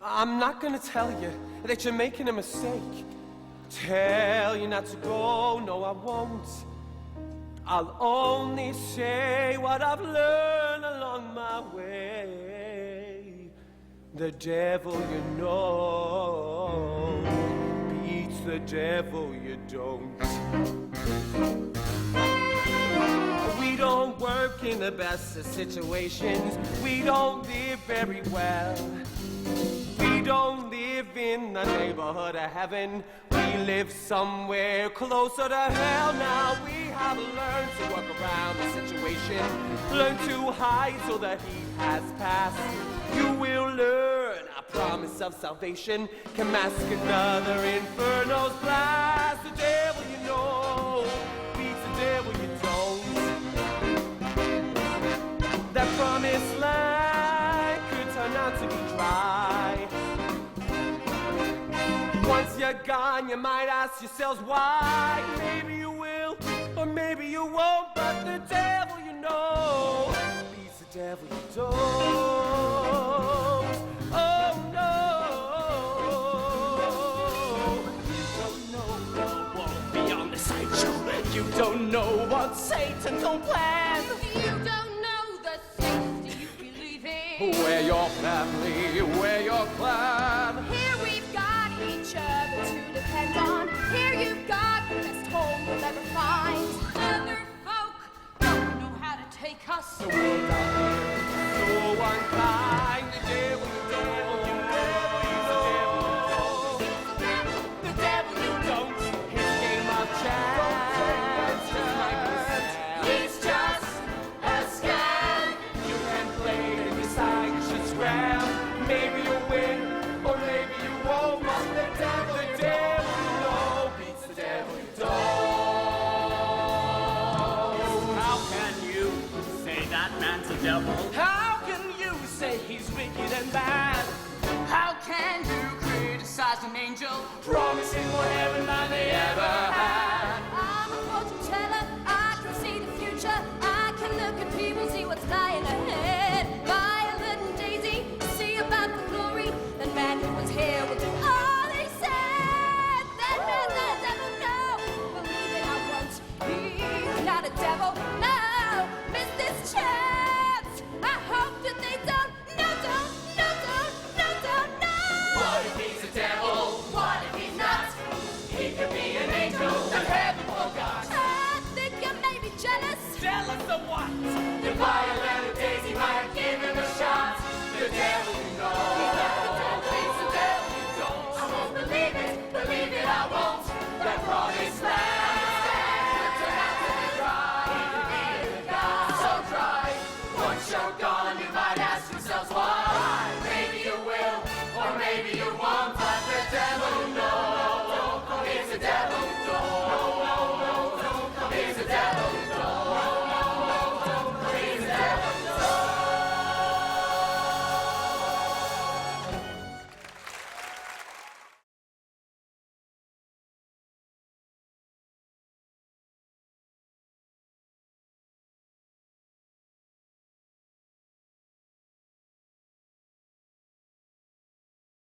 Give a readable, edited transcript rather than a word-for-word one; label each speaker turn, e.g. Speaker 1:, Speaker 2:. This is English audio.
Speaker 1: I'm not gonna tell you that you're making a mistake. Tell you not to go, no I won't. I'll only say what I've learned along my way. The devil you know beats the devil you don't. We don't work in the best of situations. We don't live very well. We don't live in the neighborhood of heaven. We live somewhere closer to hell. Now we have learned to work around the situation, learn to hide so the heat has passed. You will learn a promise of salvation can mask another inferno's blast. The devil you know beats the devil you don't. That promised land could turn out to be dry. Once you're gone, you might ask yourselves why. Maybe you will, or maybe you won't. But the devil you know beats the devil you don't. Oh no. You don't know what won't be on the sideshow. You don't know what Satan don't plan.
Speaker 2: You don't know the safety you believe in.
Speaker 1: Where your family, where your clan.
Speaker 2: Here we've got each other to depend on. Here you've got the best home you'll ever find. Other folk don't know how to take us.
Speaker 1: The world out there so unkind. The devil you devil you devil you devil. The devil you don't. His game of chance. He's just a scam. You can play and decide you should scram. Maybe you'll win, or maybe you won't. But the devil you know beats the devil you don't.
Speaker 3: How can you say that man's a devil?
Speaker 1: How can you say he's wicked and bad?
Speaker 3: How can you criticize an angel?
Speaker 1: Promising more heaven than they ever